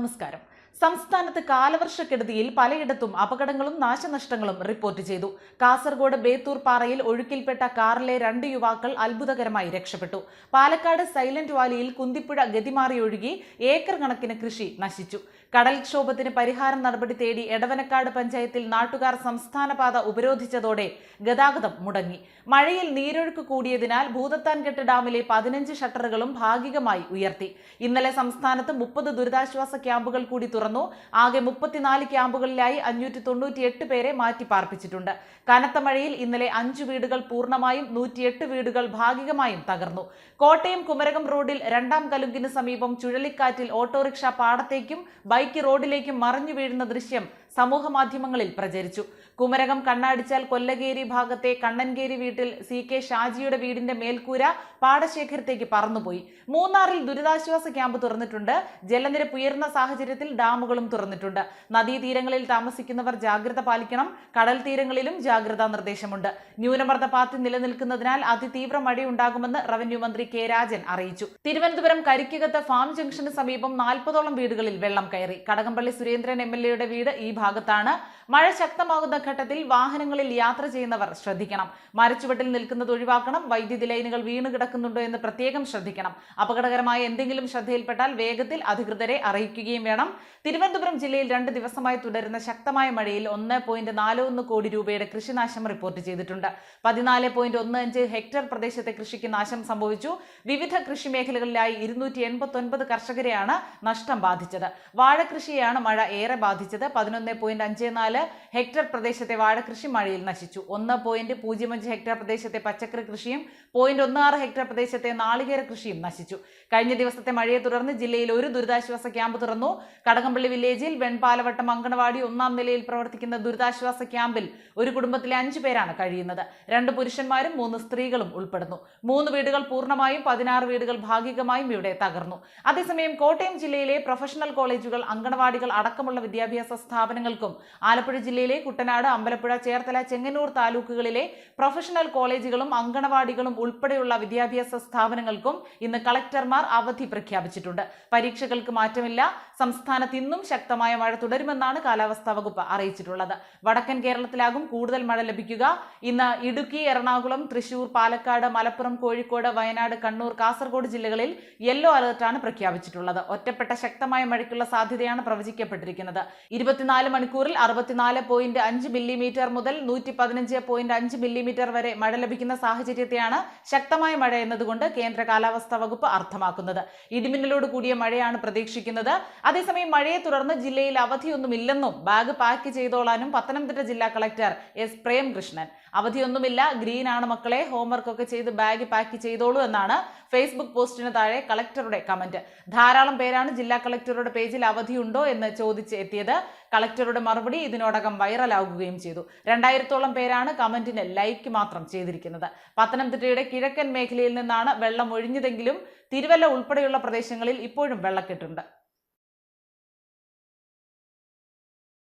നമസ്കാരം. സംസ്ഥാനത്ത് കാലവർഷക്കെടുതിയിൽ പലയിടത്തും അപകടങ്ങളും നാശനഷ്ടങ്ങളും റിപ്പോർട്ട് ചെയ്തു. കാസർഗോഡ് ബേത്തൂർ പാറയിൽ ഒഴുക്കിൽപ്പെട്ട കാറിലെ 2 യുവാക്കൾ അത്ഭുതകരമായി രക്ഷപ്പെട്ടു. പാലക്കാട് സൈലന്റ് വാലിയിൽ കുന്തിപ്പുഴ ഗതിമാറി ഒഴുകി ഏക്കർ കണക്കിന് കൃഷി നശിച്ചു. കടൽക്ഷോഭത്തിന് പരിഹാരം നടപടി തേടി എടവനക്കാട് പഞ്ചായത്തിൽ നാട്ടുകാർ സംസ്ഥാനപാത ഉപരോധിച്ചതോടെ ഗതാഗതം മുടങ്ങി. മഴയിൽ നീരൊഴുക്ക് കൂടിയതിനാൽ ഭൂതത്താൻകെട്ട് ഡാമിലെ 15 ഷട്ടറുകളും ഭാഗികമായി ഉയർത്തി. ഇന്നലെ സംസ്ഥാനത്ത് 30 ദുരിതാശ്വാസ ക്യാമ്പുകൾ കൂടി തുറന്നു. ആകെ 34 ക്യാമ്പുകളിലായി 598 പേരെ മാറ്റിപ്പാർപ്പിച്ചിട്ടുണ്ട്. കനത്ത മഴയിൽ ഇന്നലെ 5 വീടുകൾ പൂർണ്ണമായും 108 വീടുകൾ ഭാഗികമായും തകർന്നു. കോട്ടയം കുമരകം റോഡിൽ 2ാം കലുങ്കിന് സമീപം ചുഴലിക്കാറ്റിൽ ഓട്ടോറിക്ഷ പാടത്തേക്കും ബൈക്ക് റോഡിലേക്കും മറിഞ്ഞു വീഴുന്ന ദൃശ്യം സമൂഹ മാധ്യമങ്ങളിൽ പ്രചരിച്ചു. കുമരകം കണ്ണാടിച്ചാൽ കൊല്ലകേരി ഭാഗത്തെ കണ്ണൻകേരി വീട്ടിൽ CK ഷാജിയുടെ വീടിന്റെ മേൽക്കൂര പാടശേഖരത്തേക്ക് പറന്നുപോയി. മൂന്നാറിൽ ദുരിതാശ്വാസ ക്യാമ്പ് തുറന്നിട്ടുണ്ട്. ജലനിരപ്പ് ഉയർന്ന സാഹചര്യത്തിൽ ഡാമുകളും തുറന്നിട്ടുണ്ട്. നദീതീരങ്ങളിൽ താമസിക്കുന്നവർ ജാഗ്രത പാലിക്കണം. കടൽ തീരങ്ങളിലും ജാഗ്രതാ നിർദ്ദേശമുണ്ട്. ന്യൂനമർദ്ദപാത്തി നിലനിൽക്കുന്നതിനാൽ അതിതീവ്ര മഴയുണ്ടാകുമെന്ന് റവന്യൂ മന്ത്രി K രാജൻ അറിയിച്ചു. തിരുവനന്തപുരം കരിക്കകത്ത് ഫാം ജംഗ്ഷന് സമീപം 40ഓളം വീടുകളിൽ വെള്ളം കയറി. കടകംപള്ളി സുരേന്ദ്രൻ MLAയുടെ വീട് ഈ ഭാഗത്താണ്. മഴ ശക്തമാകുന്ന ഘട്ടത്തിൽ വാഹനങ്ങളിൽ യാത്ര ചെയ്യുന്നവർ ശ്രദ്ധിക്കണം. മരച്ചുവട്ടിൽ നിൽക്കുന്നത് ഒഴിവാക്കണം. വൈദ്യുതി ലൈനുകൾ വീണ് കിടക്കുന്നുണ്ടോ എന്ന് പ്രത്യേകം ശ്രദ്ധിക്കണം. അപകടകരമായ എന്തെങ്കിലും ശ്രദ്ധയിൽപ്പെട്ടാൽ വേഗത്തിൽ അധികൃതരെ അറിയിക്കുകയും വേണം. തിരുവനന്തപുരം ജില്ലയിൽ 2 ദിവസമായി തുടരുന്ന ശക്തമായ മഴയിൽ 1.41 കോടി രൂപയുടെ കൃഷിനാശം റിപ്പോർട്ട് ചെയ്തിട്ടുണ്ട്. 14.15 ഹെക്ടർ പ്രദേശത്തെ കൃഷിക്ക് നാശം സംഭവിച്ചു. വിവിധ കൃഷി മേഖലകളിലായി 289 കർഷകരെയാണ് നഷ്ടം ബാധിച്ചത്. വാഴകൃഷിയെയാണ് മഴ ഏറെ ബാധിച്ചത്. 11.54 ഹെക്ടർ പ്രദേശത്തെ വാഴകൃഷി മഴയിൽ നശിച്ചു. 1.05 ഹെക്ടർ പ്രദേശത്തെ പച്ചക്കറി കൃഷിയും 0.16 ഹെക്ടർ പ്രദേശത്തെ നാളികേര കൃഷിയും നശിച്ചു. കഴിഞ്ഞ ദിവസത്തെ മഴയെ തുടർന്ന് ജില്ലയിൽ 1 ദുരിതാശ്വാസ ക്യാമ്പ് തുറന്നു. കടകംപള്ളി വില്ലേജിൽ വെൺപാലവട്ടം അങ്കണവാടി 1ാം നിലയിൽ പ്രവർത്തിക്കുന്ന ദുരിതാശ്വാസ ക്യാമ്പിൽ ഒരു കുടുംബത്തിലെ 5 പേരാണ് കഴിയുന്നത്. 2 പുരുഷന്മാരും 3 സ്ത്രീകളും ഉൾപ്പെടുന്നു. 3 വീടുകൾ പൂർണ്ണമായും 16 വീടുകൾ ഭാഗികമായും ഇവിടെ തകർന്നു. അതേസമയം കോട്ടയം ജില്ലയിലെ പ്രൊഫഷണൽ കോളേജുകൾ, അങ്കണവാടികൾ അടക്കമുള്ള വിദ്യാഭ്യാസ സ്ഥാപനങ്ങൾക്കും ആലപ്പുഴ ജില്ലയിലെ കുട്ടനാട്, അമ്പലപ്പുഴ, ചേർത്തല, ചെങ്ങന്നൂർ താലൂക്കുകളിലെ പ്രൊഫഷണൽ കോളേജുകളും അങ്കണവാടികളും ഉൾപ്പെടെയുള്ള വിദ്യാഭ്യാസ സ്ഥാപനങ്ങൾക്കും ഇന്ന് കളക്ടർമാർ അവധി പ്രഖ്യാപിച്ചിട്ടുണ്ട്. പരീക്ഷകൾക്ക് മാറ്റമില്ല. സംസ്ഥാനത്ത് ഇന്നും ശക്തമായ മഴ തുടരുമെന്നാണ് കാലാവസ്ഥാ വകുപ്പ് അറിയിച്ചിട്ടുള്ളത്. വടക്കൻ കേരളത്തിലാകും കൂടുതൽ മഴ ലഭിക്കുക. ഇന്ന് ഇടുക്കി, എറണാകുളം, തൃശൂർ, പാലക്കാട്, മലപ്പുറം, കോഴിക്കോട്, വയനാട്, കണ്ണൂർ, കാസർഗോഡ് ജില്ലകളിൽ യെല്ലോ അലർട്ടാണ് പ്രഖ്യാപിച്ചിട്ടുള്ളത്. ഒറ്റപ്പെട്ട ശക്തമായ മഴയ്ക്കുള്ള സാധ്യതയാണ് പ്രവചിക്കപ്പെട്ടിരിക്കുന്നത്. 24 മണിക്കൂറിൽ 64.5 മില്ലിമീറ്റർ മുതൽ 115.5 മില്ലിമീറ്റർ വരെ മഴ ലഭിക്കുന്ന സാഹചര്യത്തെയാണ് ശക്തമായ മഴ എന്നതുകൊണ്ട് കേന്ദ്ര കാലാവസ്ഥാ വകുപ്പ് അർത്ഥമാക്കുന്നത്. ഇടിമിന്നലോട് കൂടിയ മഴയാണ് പ്രതീക്ഷിക്കുന്നത്. അതേസമയം മഴയെ തുടർന്ന് ജില്ലയിൽ അവധിയൊന്നുമില്ലെന്നും ബാഗ് പാക്ക് ചെയ്തോളാനും പത്തനംതിട്ട ജില്ലാ കളക്ടർ S പ്രേംകൃഷ്ണൻ. അവധിയൊന്നുമില്ല, ഗ്രീൻ ആണ് മക്കളെ, ഹോംവർക്ക് ഒക്കെ ചെയ്ത് ബാഗ് പാക്ക് ചെയ്തോളൂ എന്നാണ് ഫേസ്ബുക്ക് പോസ്റ്റിന് താഴെ കളക്ടറുടെ കമന്റ്. ധാരാളം പേരാണ് ജില്ലാ കളക്ടറുടെ പേജിൽ അവധിയുണ്ടോ എന്ന് ചോദിച്ച് എത്തിയത്. കളക്ടറുടെ മറുപടി ഇതിനോടകം വൈറലാകുകയും ചെയ്തു. 2000ഓളം പേരാണ് കമന്റിന് ലൈക്ക് മാത്രം ചെയ്തിരിക്കുന്നത്. പത്തനംതിട്ടയുടെ കിഴക്കൻ മേഖലയിൽ നിന്നാണ് വെള്ളം ഒഴിഞ്ഞതെങ്കിലും തിരുവല്ല ഉൾപ്പെടെയുള്ള പ്രദേശങ്ങളിൽ ഇപ്പോഴും വെള്ളക്കെട്ടുണ്ട്.